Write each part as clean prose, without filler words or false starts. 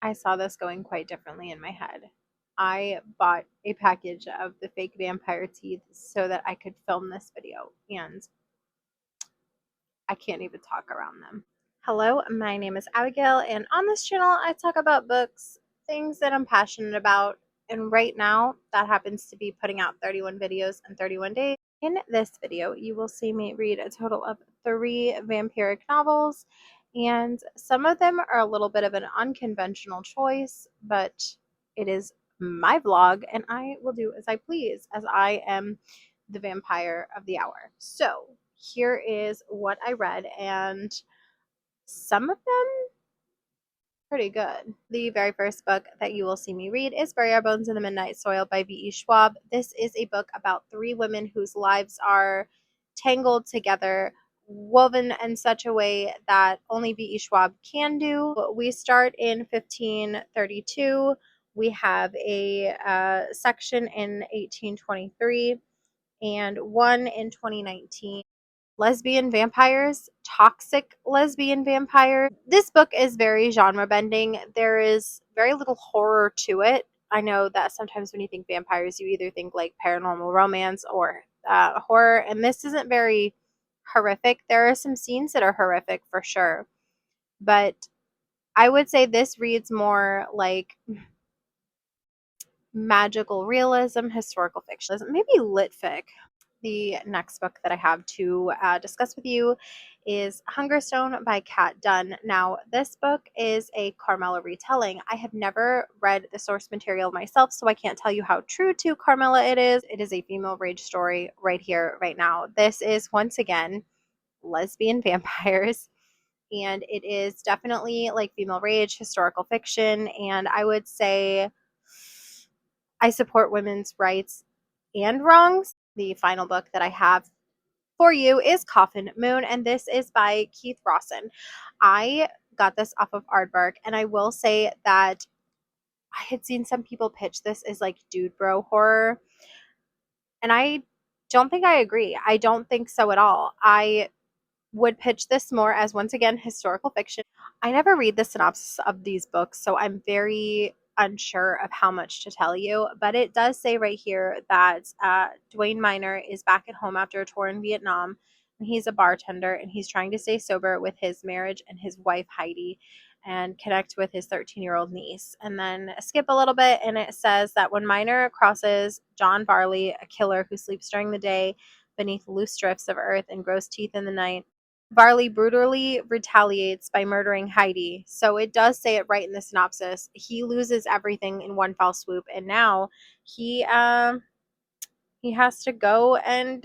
I saw this going quite differently in my head. I bought a package of the fake vampire teeth so that I could film this video, and I can't even talk around them. Hello, my name is Abigail, and on this channel, I talk about books, things that I'm passionate about, and right now, that happens to be putting out 31 videos in 31 days. In this video, you will see me read a total of 3 vampiric novels, and some of them are a little bit of an unconventional choice, but it is my vlog, and I will do as I please, as I am the vampire of the hour. So, here is what I read, and some of them pretty good. The very first book that you will see me read is Bury Our Bones in the Midnight Soil by V.E. Schwab. This is a book about 3 women whose lives are tangled together, woven in such a way that only V.E. Schwab can do. We start in 1532. We have a section in 1823 and one in 2019. Lesbian vampires, toxic lesbian vampires. This book is very genre bending. There is very little horror to it. I know that sometimes when you think vampires, you either think like paranormal romance or horror, and this isn't very horrific. There are some scenes that are horrific for sure, but I would say this reads more like magical realism, historical fiction, maybe lit fic. The next book that I have to discuss with you is Hungerstone by Kat Dunn. Now, this book is a Carmilla retelling. I have never read the source material myself, so I can't tell you how true to Carmilla it is. It is a female rage story right here, right now. This is, once again, lesbian vampires. And it is definitely like female rage, historical fiction, and I would say I support women's rights and wrongs. The final book that I have for you is Coffin Moon, and this is by Keith Rawson. I got this off of Aardvark, and I will say that I had seen some people pitch this as like dude bro horror, and I don't think I agree. I don't think so at all. I would pitch this more as, once again, historical fiction. I never read the synopsis of these books, so I'm very unsure of how much to tell you, but it does say right here that Dwayne Miner is back at home after a tour in Vietnam, and he's a bartender, and he's trying to stay sober with his marriage and his wife Heidi and connect with his 13-year-old niece. And then skip a little bit, and it says that when Miner crosses John Varley, a killer who sleeps during the day beneath loose drifts of earth and grows teeth in the night, Varley brutally retaliates by murdering Heidi. So it does say it right in the synopsis. He loses everything in one fell swoop, and now he has to go and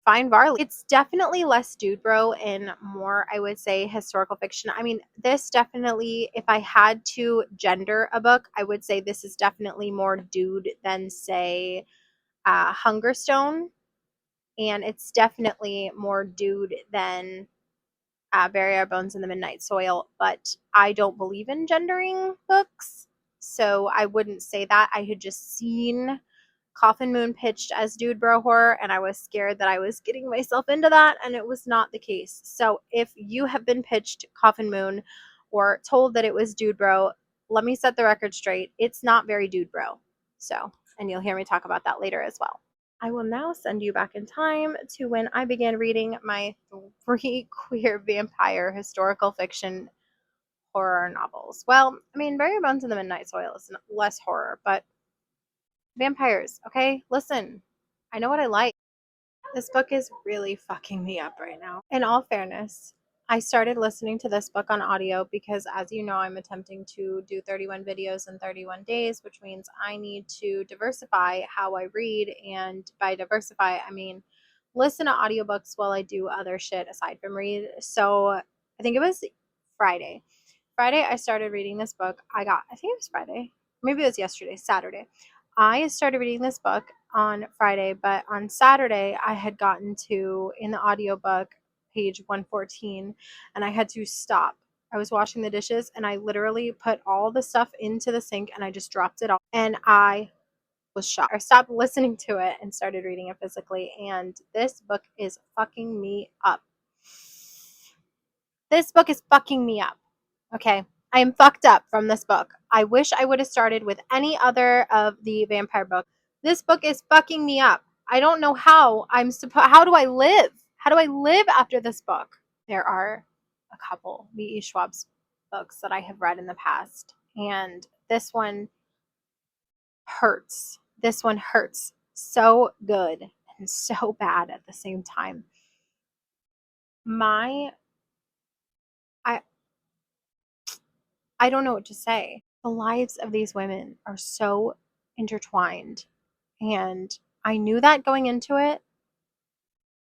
find Varley. It's definitely less dude bro and more, I would say, historical fiction. I mean, this definitely, if I had to gender a book, I would say this is definitely more dude than, say, Hungerstone, and it's definitely more dude than Bury Our Bones in the Midnight Soil, but I don't believe in gendering books, so I wouldn't say that. I had just seen Coffin Moon pitched as dude bro horror, and I was scared that I was getting myself into that, and it was not the case. So if you have been pitched Coffin Moon or told that it was dude bro, let me set the record straight. It's not very dude bro. So, and you'll hear me talk about that later as well. I will now send you back in time to when I began reading my 3 queer vampire historical fiction horror novels. Well, I mean, Bury Your Bones in the Midnight Soil is less horror, but vampires, okay? Listen, I know what I like. This book is really fucking me up right now. In all fairness, I started listening to this book on audio because, as you know, I'm attempting to do 31 videos in 31 days, which means I need to diversify how I read. And by diversify, I mean listen to audiobooks while I do other shit aside from read. So I think it was Friday. Friday, I started reading this book. I think it was Friday. Maybe it was yesterday, Saturday. I started reading this book on Friday, but on Saturday, I had gotten to, in the audiobook, page 114, and I had to stop. I was washing the dishes, and I literally put all the stuff into the sink, and I just dropped it all, and I was shocked. I stopped listening to it and started reading it physically, and this book is fucking me up. This book is fucking me up. Okay. I am fucked up from this book. I wish I would have started with any other of the vampire books. This book is fucking me up. I don't know how how do I live? How do I live after this book? There are a couple V.E. Schwab's books that I have read in the past, and this one hurts. This one hurts so good and so bad at the same time. My I I don't know what to say. The lives of these women are so intertwined, and I knew that going into it,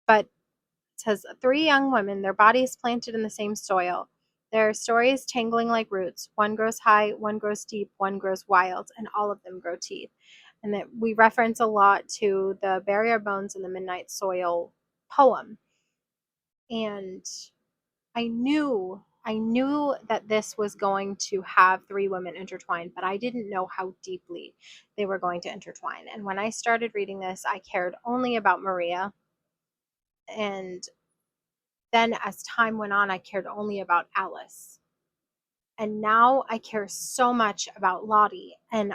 but it says three young women, their bodies planted in the same soil, their stories tangling like roots. One grows high, one grows deep, one grows wild, and all of them grow teeth. And that we reference a lot to the Bury Our Bones in the Midnight Soil poem. And I knew that this was going to have three women intertwined, but I didn't know how deeply they were going to intertwine. And when I started reading this, I cared only about Maria. And then as time went on, I cared only about Alice. And now I care so much about Lottie. And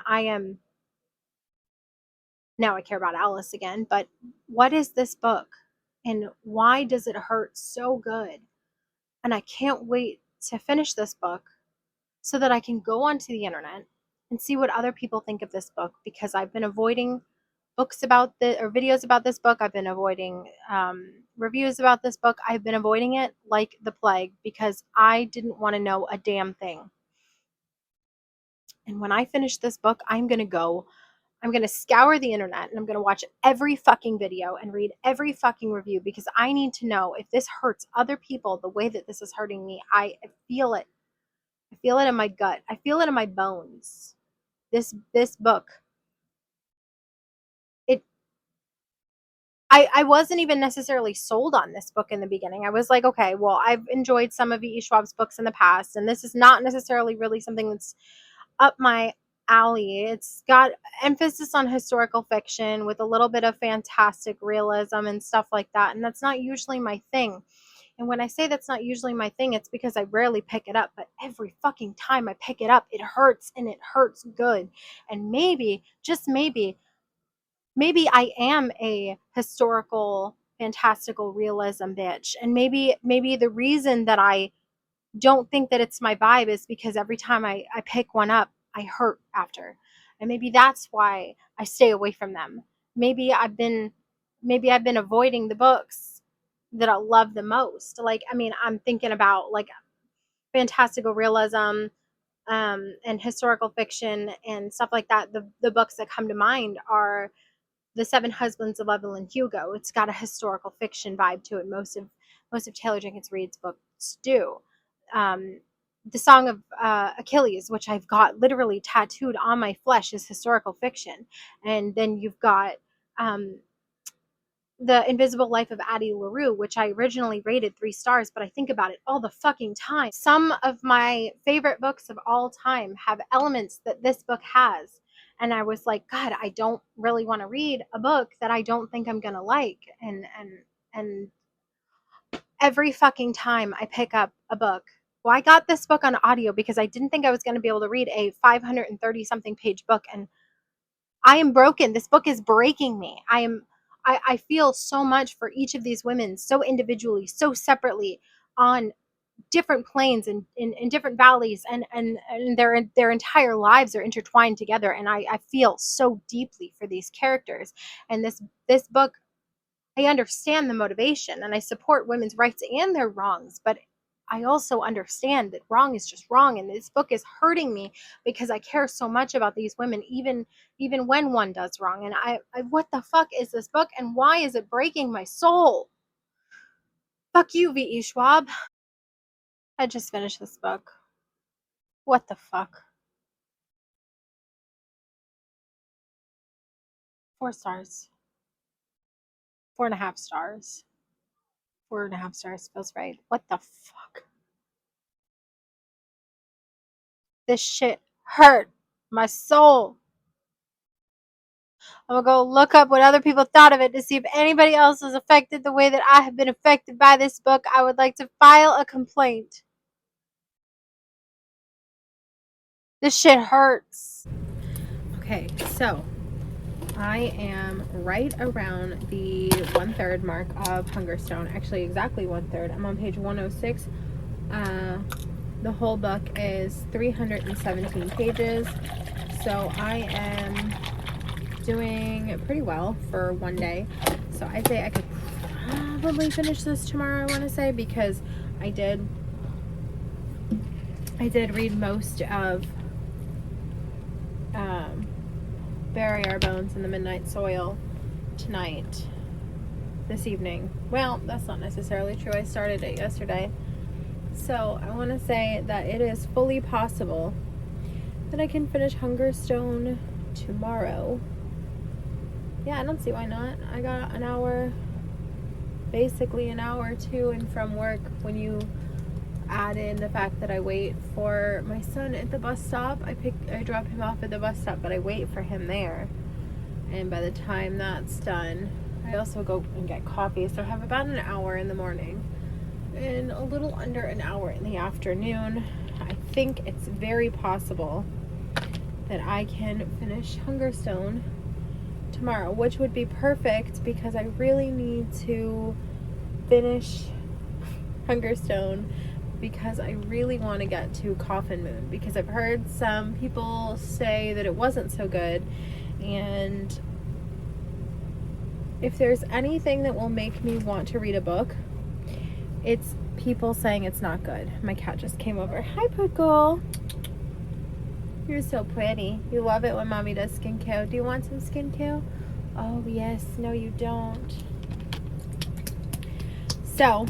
now I care about Alice again. But what is this book? And why does it hurt so good? And I can't wait to finish this book so that I can go onto the internet and see what other people think of this book, because I've been avoiding books about the or videos about this book. I've been avoiding reviews about this book. I've been avoiding it like the plague because I didn't want to know a damn thing. And when I finish this book, I'm going to scour the internet and I'm going to watch every fucking video and read every fucking review, because I need to know if this hurts other people the way that this is hurting me. I feel it. I feel it in my gut. I feel it in my bones. This book, it I wasn't even necessarily sold on this book in the beginning. I was like, okay, well, I've enjoyed some of E. Schwab's books in the past, and this is not necessarily really something that's up my alley. It's got emphasis on historical fiction with a little bit of fantastic realism and stuff like that, and that's not usually my thing. And when I say that's not usually my thing, it's because I rarely pick it up, but every fucking time I pick it up, it hurts, and it hurts good. And maybe, just maybe I am a historical fantastical realism bitch. And maybe the reason that I don't think that it's my vibe is because every time I pick one up, I hurt after. And maybe that's why I stay away from them. Maybe I've been maybe I've been avoiding the books that I love the most. Like, I mean, I'm thinking about like fantastical realism, and historical fiction and stuff like that. The books that come to mind are The Seven Husbands of Evelyn Hugo. It's got a historical fiction vibe to it. Most of Taylor Jenkins Reid's books do. Um, the Song of Achilles, which I've got literally tattooed on my flesh, is historical fiction. And then you've got um, The Invisible Life of Addie LaRue, which I originally rated 3 stars, but I think about it all the fucking time. Some of my favorite books of all time have elements that this book has. And I was like, God, I don't really want to read a book that I don't think I'm gonna like. And every fucking time I pick up a book. Well, I got this book on audio because I didn't think I was gonna be able to read a 530 something page book, and I am broken. This book is breaking me. I feel so much for each of these women, so individually, so separately, on different planes and in different valleys, and their entire lives are intertwined together. And I feel so deeply for these characters. And this book, I understand the motivation and I support women's rights and their wrongs, but I also understand that wrong is just wrong, and this book is hurting me because I care so much about these women, even when one does wrong. And I what the fuck is this book, and why is it breaking my soul? Fuck you, V.E. Schwab. I just finished this book. What the fuck? 4 stars. 4.5 stars. 4.5 stars feels right. What the fuck? This shit hurt my soul. I'm gonna go look up what other people thought of it to see if anybody else was affected the way that I have been affected by this book. I would like to file a complaint. This shit hurts. Okay, so I am right around the 1/3 mark of Hungerstone. Actually, exactly 1/3. I'm on page 106. The whole book is 317 pages. So I am doing pretty well for one day. So I'd say I could probably finish this tomorrow, I want to say, because I did read most of Bury Our Bones in the Midnight Soil tonight, this evening. Well, that's not necessarily true. I started it yesterday. So I want to say that it is fully possible that I can finish Hungerstone tomorrow. Yeah, I don't see why not. I got an hour, basically an hour to and from work when you add in the fact that I wait for my son at the bus stop. I drop him off at the bus stop, but I wait for him there. And by the time that's done, I also go and get coffee. So I have about an hour in the morning and a little under an hour in the afternoon. I think it's very possible that I can finish Hungerstone tomorrow, which would be perfect because I really need to finish Hungerstone because I really want to get to Coffin Moon, because I've heard some people say that it wasn't so good, and if there's anything that will make me want to read a book, it's people saying it's not good. My cat just came over. Hi, Poodle. You're so pretty. You love it when Mommy does skincare. Do you want some skincare? Oh, yes. No, you don't. So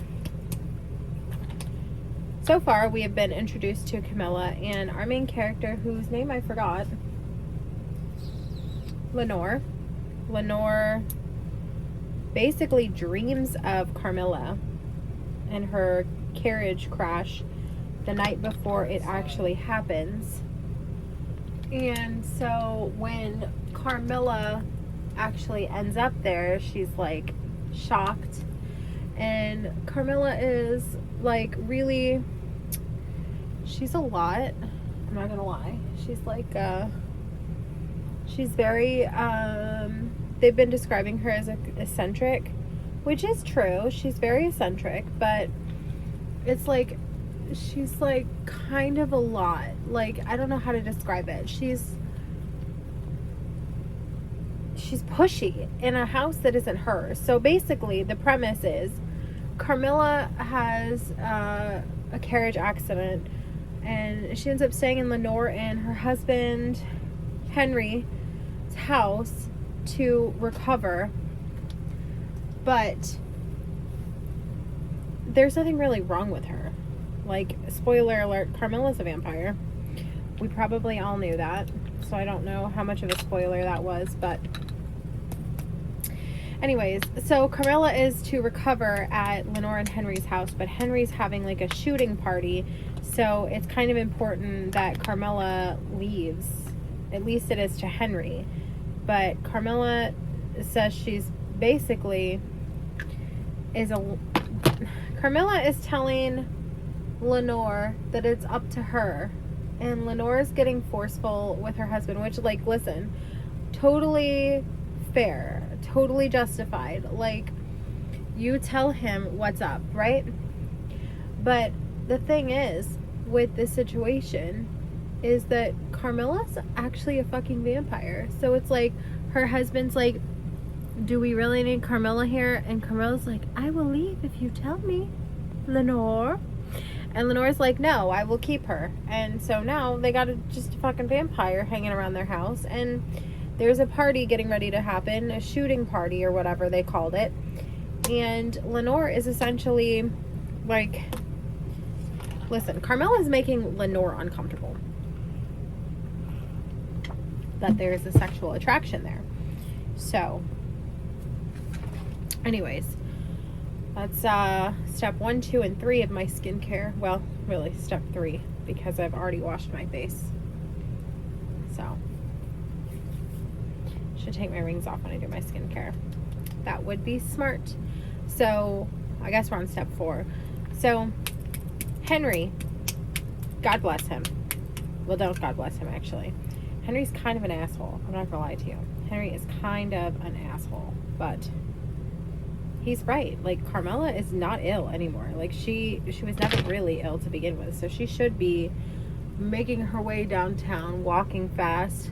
far we have been introduced to Camilla and our main character, whose name I forgot, Lenore. Lenore basically dreams of Carmilla and her carriage crash the night before it actually happens. And so when Carmilla actually ends up there, she's like shocked. And Carmilla is like really, she's a lot. I'm not gonna lie. She's like, she's very, they've been describing her as eccentric, which is true. She's very eccentric, but it's like, she's like kind of a lot. Like, I don't know how to describe it. She's pushy in a house that isn't hers. So basically the premise is Carmilla has a carriage accident and she ends up staying in Lenore and her husband Henry's house to recover, but there's nothing really wrong with her. Like, spoiler alert, Carmilla's a vampire. We probably all knew that, so I don't know how much of a spoiler that was, but anyways, so Carmilla is to recover at Lenore and Henry's house, but Henry's having like a shooting party, so it's kind of important that Carmilla leaves. At least it is to Henry. But Carmilla says she's basically Carmilla is telling Lenore that it's up to her, and Lenore is getting forceful with her husband, which, like, listen, totally fair, totally justified. Like, you tell him what's up, right? But the thing is with this situation is that Carmilla's actually a fucking vampire. So it's like her husband's like, do we really need Carmilla here? And Carmilla's like, I will leave if you tell me, Lenore. And Lenore's like, no, I will keep her. And so now they got just a fucking vampire hanging around their house, and there's a party getting ready to happen, a shooting party or whatever they called it. And Lenore is essentially like, listen, Carmilla is making Lenore uncomfortable that there is a sexual attraction there. So anyways, that's step 1, 2, and 3 of my skincare. Well, really step 3, because I've already washed my face. So should take my rings off when I do my skincare. That would be smart. So I guess we're on step 4. So Henry, God bless him, well, don't God bless him, actually. Henry's kind of an asshole. I'm not gonna lie to you. Henry is kind of an asshole, but he's right. Like, Carmela is not ill anymore. Like, she was never really ill to begin with, so she should be making her way downtown, walking fast,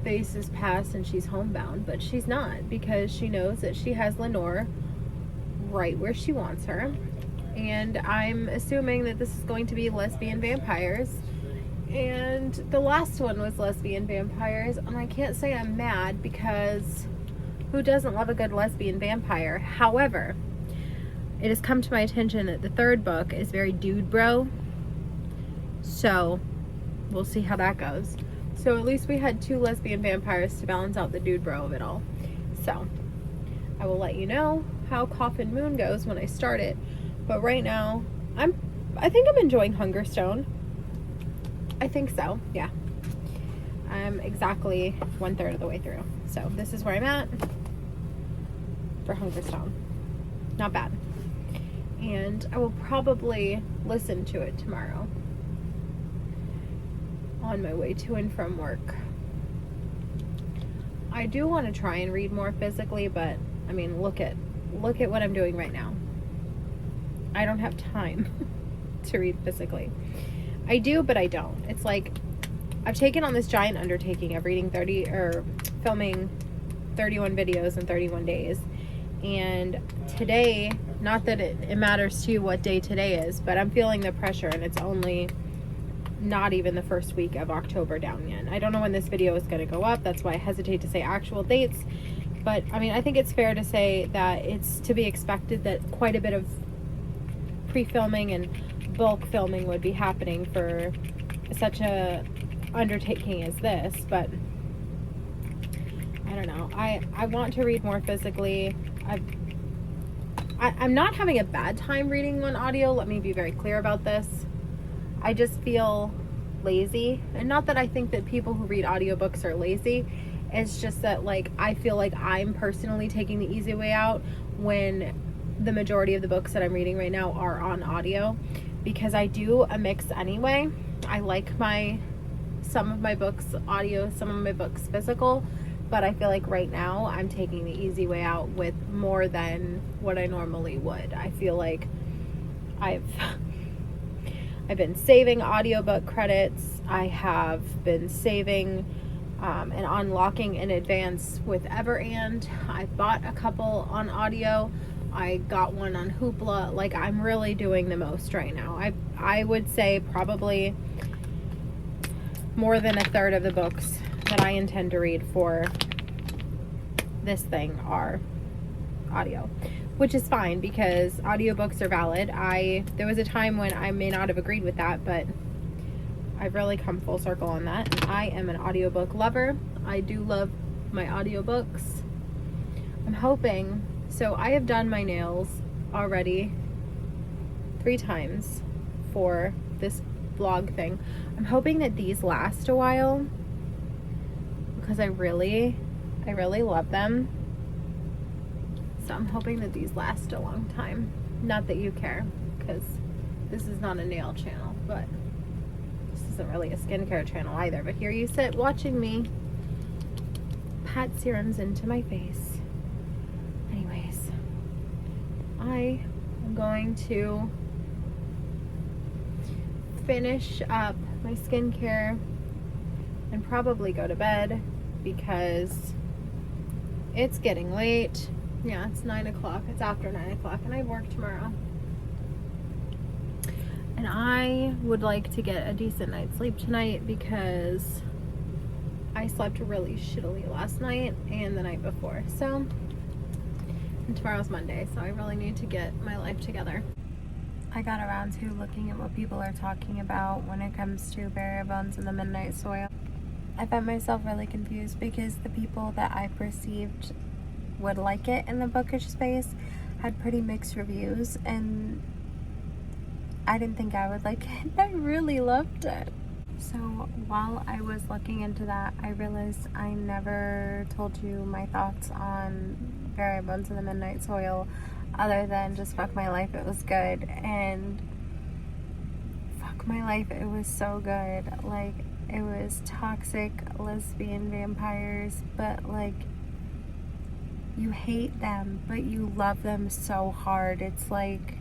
faces past, and she's homebound, but she's not, because she knows that she has Lenore right where she wants her. And I'm assuming that this is going to be lesbian vampires, and the last one was lesbian vampires, and I can't say I'm mad, because who doesn't love a good lesbian vampire? However, it has come to my attention that the third book is very dude bro, so we'll see how that goes. So at least we had 2 lesbian vampires to balance out the dude bro of it all. So I will let you know how Coffin Moon goes when I start it. But right now, I think I'm enjoying Hungerstone. I think so, yeah. I'm exactly 1/3 of the way through. So this is where I'm at for Hungerstone. Not bad. And I will probably listen to it tomorrow on my way to and from work. I do want to try and read more physically, but I mean, look at what I'm doing right now. I don't have time to read physically. I do, but I don't. It's like I've taken on this giant undertaking of reading filming 31 videos in 31 days. And today, not that it matters to you what day today is, but I'm feeling the pressure, and it's only not even the first week of October down yet. I don't know when this video is going to go up. That's why I hesitate to say actual dates. But I mean, I think it's fair to say that it's to be expected that quite a bit of pre-filming and bulk filming would be happening for such a undertaking as this. But I don't know. I want to read more physically. I'm not having a bad time reading on audio. Let me be very clear about this. I just feel lazy. And not that I think that people who read audiobooks are lazy. It's just that, like, I feel like I'm personally taking the easy way out when the majority of the books that I'm reading right now are on audio, because I do a mix anyway. I like some of my books audio, some of my books physical, but I feel like right now I'm taking the easy way out with more than what I normally would. I feel like I've been saving audiobook credits. I have been saving and unlocking in advance with Everand. I bought a couple on audio. I got one on Hoopla. Like, I'm really doing the most right now. I would say probably more than 1/3 of the books that I intend to read for this thing are audio, which is fine because audiobooks are valid. There was a time when I may not have agreed with that, but I've really come full circle on that. I am an audiobook lover. I do love my audiobooks. I'm hoping, so I have done my nails already 3 times for this vlog thing. I'm hoping that these last a while because I really love them. So I'm hoping that these last a long time. Not that you care, because this is not a nail channel, but this isn't really a skincare channel either. But here you sit watching me pat serums into my face. Anyways, I am going to finish up my skincare and probably go to bed because it's getting late. Yeah, it's 9 o'clock. It's after 9 o'clock and I have work tomorrow. And I would like to get a decent night's sleep tonight because I slept really shittily last night and the night before. So, and tomorrow's Monday, so I really need to get my life together. I got around to looking at what people are talking about when it comes to Burial Bones and the Midnight Soil. I found myself really confused because the people that I perceived would like it in the bookish space had pretty mixed reviews, and I didn't think I would like it. I really loved it. So while I was looking into that, I realized I never told you my thoughts on Burial Bones and the Midnight Soil other than just fuck my life, it was good. And fuck, Fuck my life, it was so good. Like, it was toxic lesbian vampires, but like, you hate them, but you love them so hard. It's like,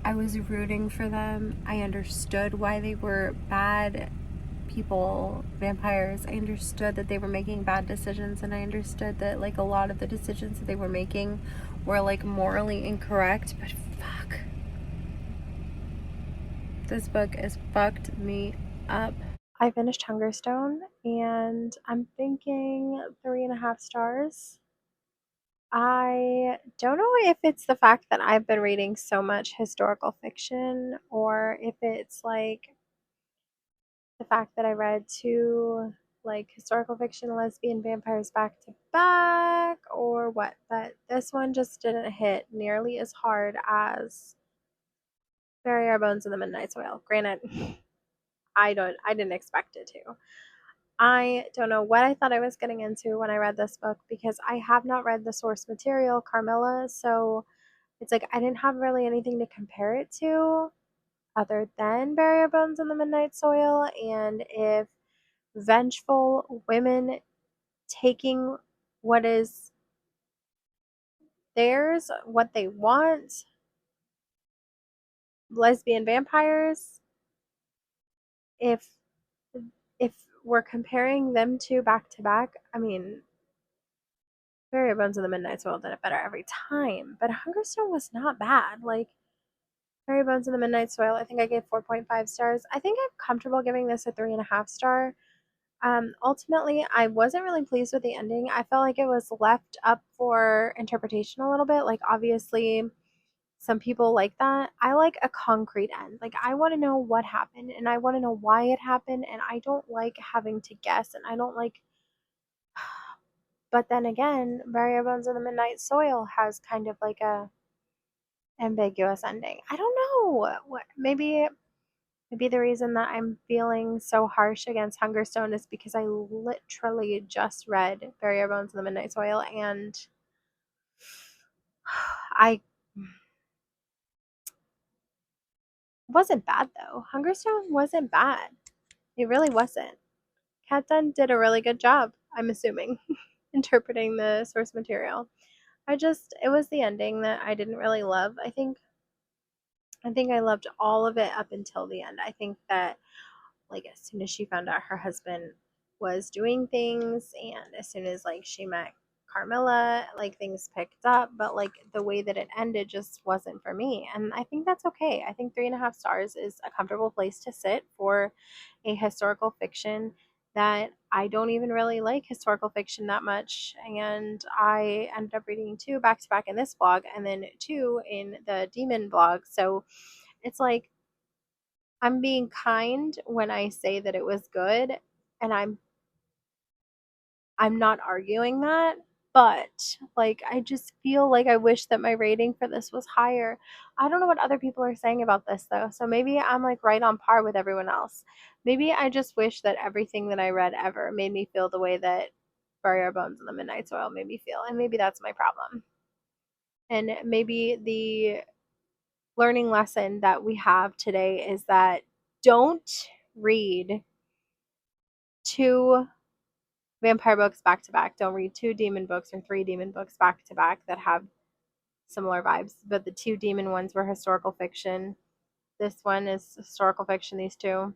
I was rooting for them. I understood why they were bad people, vampires. I understood that they were making bad decisions, and I understood that like a lot of the decisions that they were making were like morally incorrect, but fuck. This book has fucked me up. I finished Hungerstone and I'm thinking 3.5 stars. I don't know if it's the fact that I've been reading so much historical fiction or if it's like the fact that I read two like historical fiction lesbian vampires back to back or what, but this one just didn't hit nearly as hard as Bury Our Bones in the Midnight Soil. Granted, I didn't expect it to. I don't know what I thought I was getting into when I read this book because I have not read the source material, Carmilla, so it's like I didn't have really anything to compare it to other than Bury Our Bones in the Midnight Soil. And if vengeful women taking what is theirs, what they want, lesbian vampires, if if we're comparing them two back to back, I mean, Bury Our Bones in the Midnight Soil did it better every time, but Hungerstone was not bad. Like Bury Our Bones in the Midnight Soil, I think I gave 4.5 stars. I think I'm comfortable giving this a 3.5 star. Ultimately, I wasn't really pleased with the ending. I felt like it was left up for interpretation a little bit. Like, obviously, some people like that. I like a concrete end. Like, I want to know what happened and I want to know why it happened. And I don't like having to guess. And I don't like, but then again, Bury Our Bones in the Midnight Soil has kind of like a ambiguous ending. I don't know. What maybe the reason that I'm feeling so harsh against Hungerstone is because I literally just read Bury Our Bones in the Midnight Soil and I wasn't bad though. Hungerstone wasn't bad. It really wasn't. Kat Dunn did a really good job, I'm assuming, interpreting the source material. It was the ending that I didn't really love. I think I loved all of it up until the end. I think that like as soon as she found out her husband was doing things and as soon as like she met Carmilla, like things picked up, but like the way that it ended just wasn't for me. And I think that's okay. I think 3.5 stars is a comfortable place to sit for a historical fiction that I don't even really like historical fiction that much. And I ended up reading two back to back in this blog and then two in the demon blog. So it's like I'm being kind when I say that it was good, and I'm not arguing that, but like I just feel like I wish that my rating for this was higher. I don't know what other people are saying about this though. So maybe I'm like right on par with everyone else. Maybe I just wish that everything that I read ever made me feel the way that Bury Our Bones in the Midnight Soil made me feel, and maybe that's my problem. And maybe the learning lesson that we have today is that don't read two vampire books back to back. Don't read two demon books or three demon books back to back that have similar vibes. But the two demon ones were historical fiction. This one is historical fiction, these two.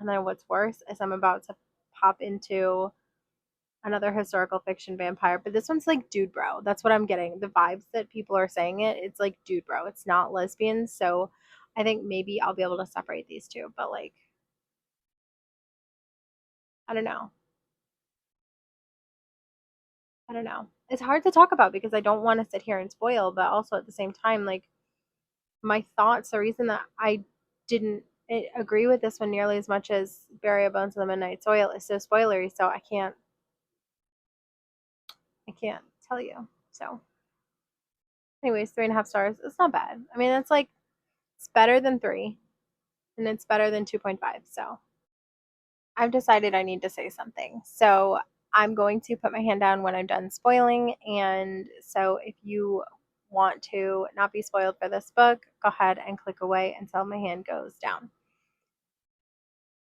And then what's worse is I'm about to pop into another historical fiction vampire. But this one's like dude bro. That's what I'm getting. The vibes that people are saying it's like dude bro. It's not lesbian. So I think maybe I'll be able to separate these two. But like, I don't know. I don't know. It's hard to talk about because I don't want to sit here and spoil, but also at the same time, like my thoughts, the reason that I didn't agree with this one nearly as much as Bury Our Bones in the Midnight Soil is so spoilery, so I can't tell you. So anyways, 3.5 stars. It's not bad. I mean it's like it's better than three and it's better than 2.5. So I've decided I need to say something. So I'm going to put my hand down when I'm done spoiling. And so if you want to not be spoiled for this book, go ahead and click away until my hand goes down.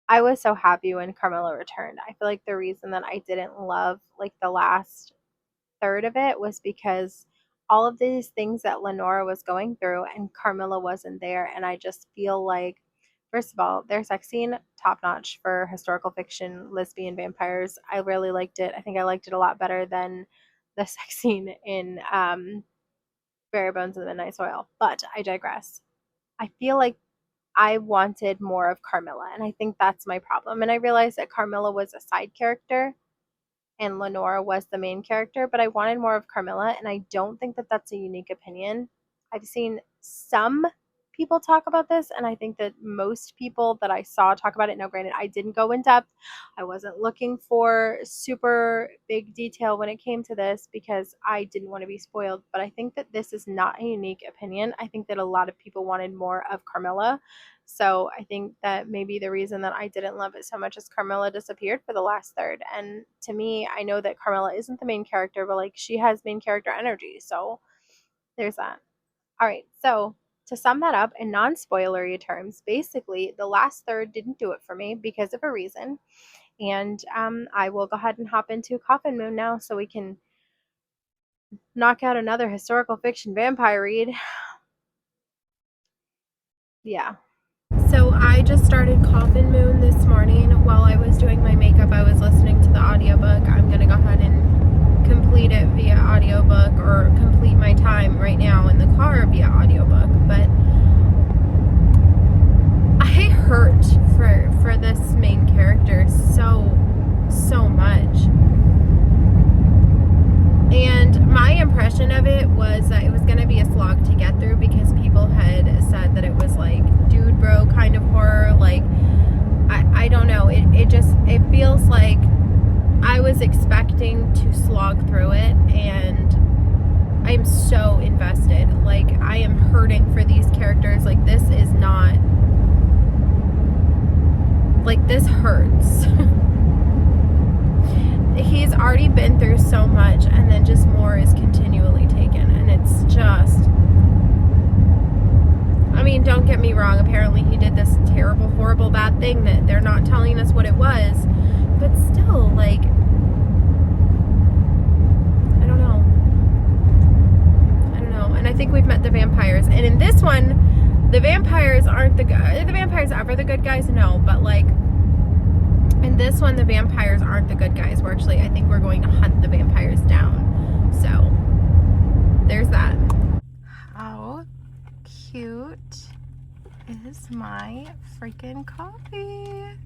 I was so happy when Carmilla returned. I feel like the reason that I didn't love like the last third of it was because all of these things that Lenora was going through and Carmilla wasn't there. And I just feel like, first of all, their sex scene, top notch for historical fiction, lesbian vampires. I really liked it. I think I liked it a lot better than the sex scene in Bare Bones in the Midnight Soil. But I digress. I feel like I wanted more of Carmilla, and I think that's my problem. And I realized that Carmilla was a side character and Lenora was the main character, but I wanted more of Carmilla, and I don't think that that's a unique opinion. I've seen some people talk about this, and I think that most people that I saw talk about it. Now, granted, I didn't go in depth. I wasn't looking for super big detail when it came to this because I didn't want to be spoiled, but I think that this is not a unique opinion. I think that a lot of people wanted more of Carmilla. So I think that maybe the reason that I didn't love it so much is Carmilla disappeared for the last third. And to me, I know that Carmilla isn't the main character, but like she has main character energy. So there's that. All right. So to sum that up in non spoilery terms, basically the last third didn't do it for me because of a reason. And I will go ahead and hop into Coffin Moon now so we can knock out another historical fiction vampire read. Yeah. So I just started Coffin Moon this morning. While I was doing my makeup, I was listening to the audiobook. I'm going to go ahead and complete it via audiobook, or complete my time right now in the car via audiobook. But I hurt for this main character so much. And my impression of it was that it was going to be a slog to get through because people had said that it was like dude bro kind of horror. Like, I don't know. It feels like I was expecting to slog through it, and I'm so invested. Like, I am hurting for these characters. Like, this is not, like, this hurts. He's already been through so much, and then just more is continually taken, and it's just, I mean, don't get me wrong, apparently he did this terrible, horrible, bad thing that they're not telling us what it was, but still, like, I don't know, and I think we've met the vampires, and in this one, the vampires aren't the vampires ever the good guys? No, but like, in this one, the vampires aren't the good guys. I think we're going to hunt the vampires down. So, there's that. How cute is my freaking coffee?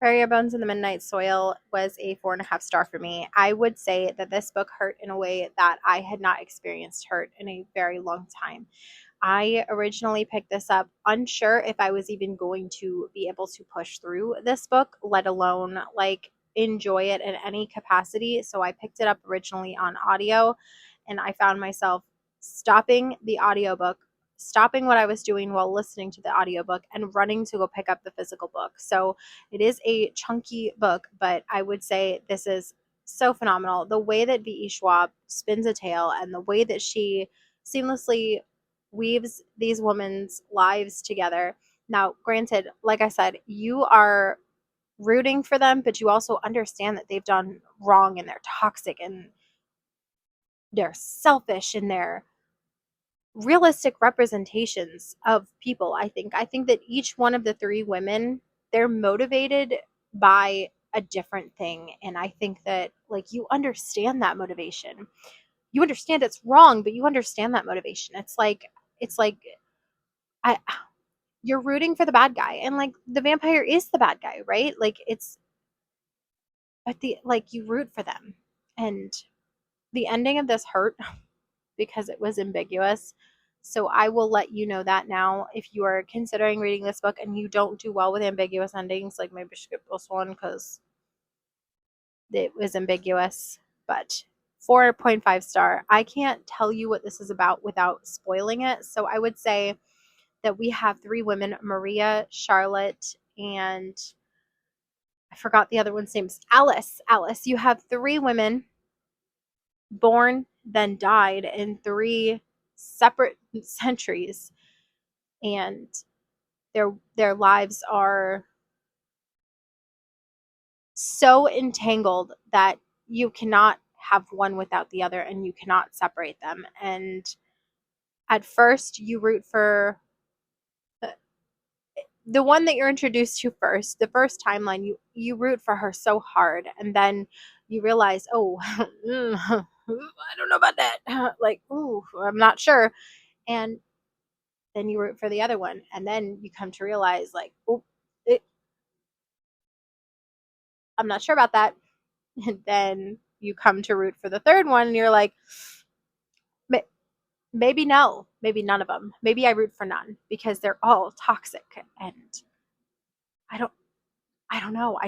Bare Bones in the Midnight Soil was a 4.5 star for me. I would say that this book hurt in a way that I had not experienced hurt in a very long time. I originally picked this up unsure if I was even going to be able to push through this book, let alone like enjoy it in any capacity. So I picked it up originally on audio, and I found myself stopping the audiobook, stopping what I was doing while listening to the audiobook, and running to go pick up the physical book. So it is a chunky book, but I would say this is so phenomenal. The way that V.E. Schwab spins a tale and the way that she seamlessly weaves these women's lives together. Now, granted, like I said, you are rooting for them, but you also understand that they've done wrong and they're toxic and they're selfish and they're realistic representations of people. I think that each one of the three women, they're motivated by a different thing, and I think that like you understand that motivation. You understand it's wrong, but you understand that motivation. It's like I you're rooting for the bad guy, and like the vampire is the bad guy, right? Like it's but the like you root for them. And the ending of this hurt because it was ambiguous. So I will let you know that now. If you are considering reading this book and you don't do well with ambiguous endings, like maybe skip this one because it was ambiguous. But 4.5 star. I can't tell you what this is about without spoiling it. So I would say that we have three women, Maria, Charlotte, and I forgot the other one's name. Alice. Alice. You have three women born, then died in three separate centuries, and their lives are so entangled that you cannot have one without the other and you cannot separate them. And at first you root for the one that you're introduced to first, the first timeline, you root for her so hard, and then you realize, oh, I don't know about that. Like, ooh, I'm not sure. And then you root for the other one, and then you come to realize, like, oh, it, I'm not sure about that. And then you come to root for the third one, and you're like, maybe no, maybe none of them. Maybe I root for none because they're all toxic, and I don't I don't know.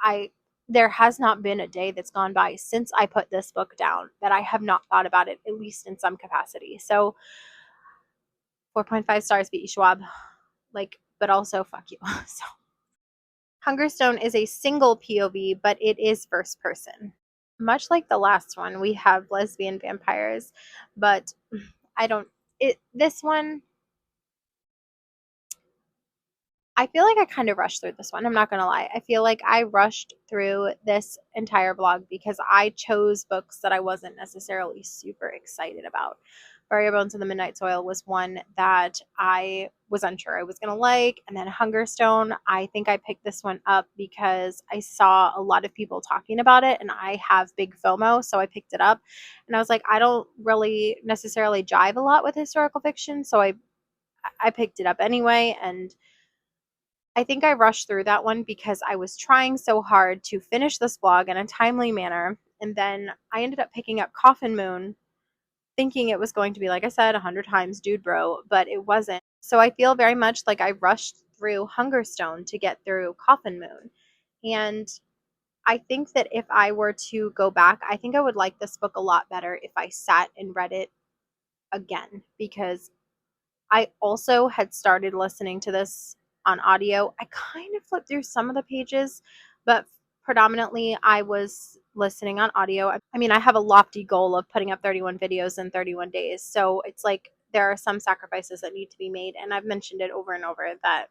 I there has not been a day that's gone by since I put this book down that I have not thought about it, at least in some capacity. So 4.5 stars, B. E. Schwab. Like, but also fuck you. So Hungerstone is a single POV, but it is first person. Much like the last one, we have lesbian vampires, but I don't it this one I feel like I kind of rushed through this one. I'm not going to lie. I feel like I rushed through this entire blog because I chose books that I wasn't necessarily super excited about. Bury Your Bones in the Midnight Soil was one that I was unsure I was going to like. And then Hungerstone, I think I picked this one up because I saw a lot of people talking about it and I have big FOMO. So I picked it up and I was like, I don't really necessarily jive a lot with historical fiction. So I picked it up anyway. And I think I rushed through that one because I was trying so hard to finish this blog in a timely manner. And then I ended up picking up Coffin Moon, thinking it was going to be, like I said, 100 times Dude Bro, but it wasn't. So I feel very much like I rushed through Hungerstone to get through Coffin Moon. And I think that if I were to go back, I think I would like this book a lot better if I sat and read it again because I also had started listening to this on audio. I kind of flipped through some of the pages, but predominantly I was listening on audio. I mean, I have a lofty goal of putting up 31 videos in 31 days. So it's like there are some sacrifices that need to be made. And I've mentioned it over and over that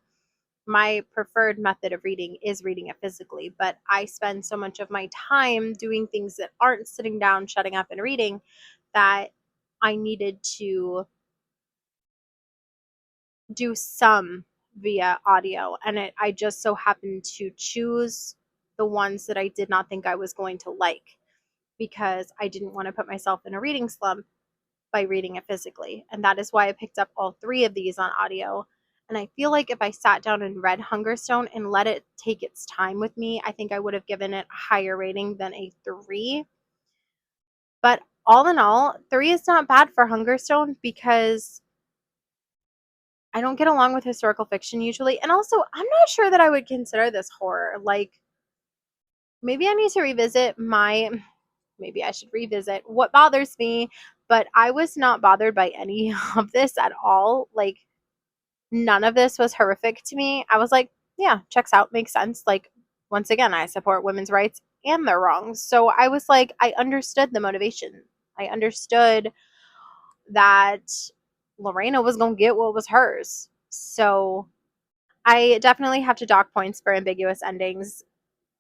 my preferred method of reading is reading it physically. But I spend so much of my time doing things that aren't sitting down, shutting up, and reading that I needed to do some via audio, and I just so happened to choose the ones that I did not think I was going to like because I didn't want to put myself in a reading slump by reading it physically. And that is why I picked up all three of these on audio. And I feel like if I sat down and read Hungerstone and let it take its time with me, I think I would have given it a higher rating than a 3. But all in all, 3 is not bad for Hungerstone because I don't get along with historical fiction usually. And also, I'm not sure that I would consider this horror. Like, maybe I need to revisit maybe I should revisit what bothers me, but I was not bothered by any of this at all. Like, none of this was horrific to me. I was like, yeah, checks out, makes sense. Like, once again, I support women's rights and their wrongs. So I was like, I understood the motivation. I understood that Lorena was going to get what was hers. So I definitely have to dock points for ambiguous endings,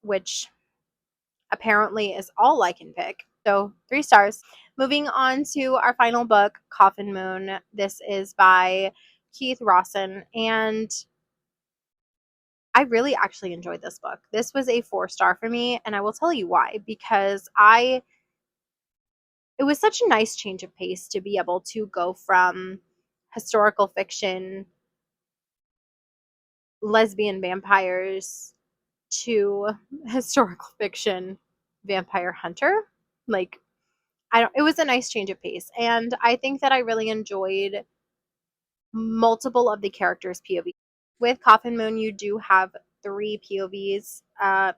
which apparently is all I can pick. So 3 stars. Moving on to our final book, Coffin Moon. This is by Keith Rawson, and I really actually enjoyed this book. This was a 4-star for me, and I will tell you why. Because it was such a nice change of pace to be able to go from historical fiction, lesbian vampires, to historical fiction vampire hunter. Like, I don't it was a nice change of pace, and I think that I really enjoyed multiple of the characters' POV. With Coffin Moon, you do have 3 POVs,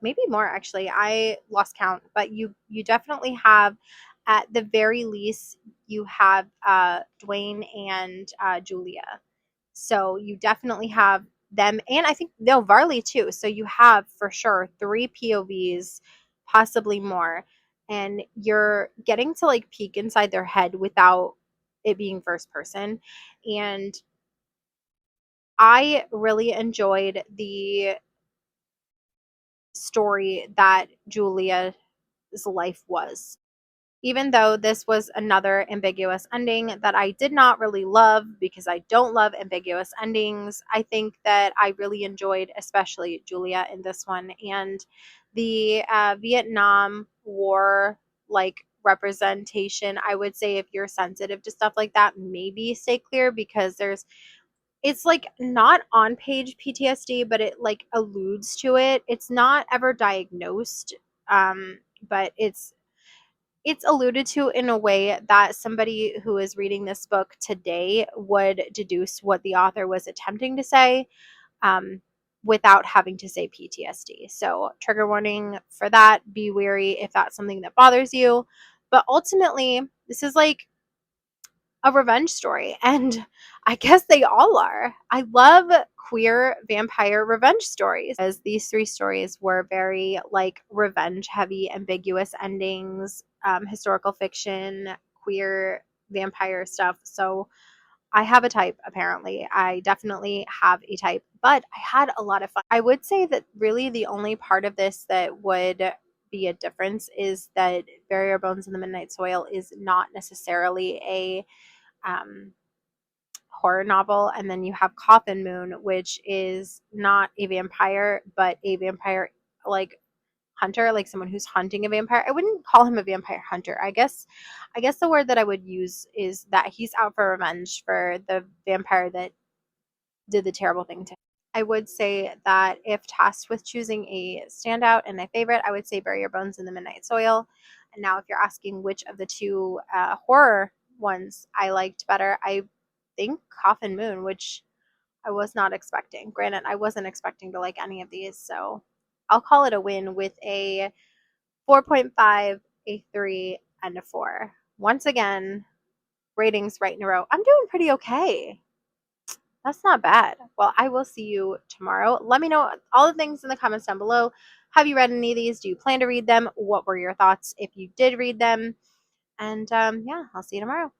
maybe more actually. I lost count, but you definitely have, at the very least, you have Dwayne and Julia. So you definitely have them, and I think no Varley too. So you have for sure 3 POVs, possibly more, and you're getting to like peek inside their head without it being first person. And I really enjoyed the story that Julia's life was. Even though this was another ambiguous ending that I did not really love because I don't love ambiguous endings, I think that I really enjoyed, especially Julia in this one. And the Vietnam War, like, representation, I would say if you're sensitive to stuff like that, maybe stay clear because it's like not on page PTSD, but it like alludes to it. It's not ever diagnosed, but it's alluded to in a way that somebody who is reading this book today would deduce what the author was attempting to say, um, without having to say PTSD. So, trigger warning for that. Be wary if that's something that bothers you. But ultimately, this is like a revenge story, and I guess they all are. I love queer vampire revenge stories, as these three stories were very like revenge heavy, ambiguous endings, historical fiction, queer vampire stuff. So I have a type, apparently. I definitely have a type, but I had a lot of fun. I would say that really the only part of this that would be a difference is that Barrier Bones in the Midnight Soil is not necessarily a um, horror novel. And then you have Coffin Moon, which is not a vampire, but a vampire like hunter, like someone who's hunting a vampire. I wouldn't call him a vampire hunter. I guess the word that I would use is that he's out for revenge for the vampire that did the terrible thing to him. I would say that if tasked with choosing a standout and a favorite, I would say Bury Your Bones in the Midnight Soil. And now, if you're asking which of the two horror ones I liked better, I think Coffin Moon, which I was not expecting. Granted, I wasn't expecting to like any of these, so I'll call it a win with a 4.5, a 3, and a 4. Once again, ratings right in a row. I'm doing pretty okay. That's not bad. Well, I will see you tomorrow. Let me know all the things in the comments down below. Have you read any of these? Do you plan to read them? What were your thoughts if you did read them? And yeah, I'll see you tomorrow.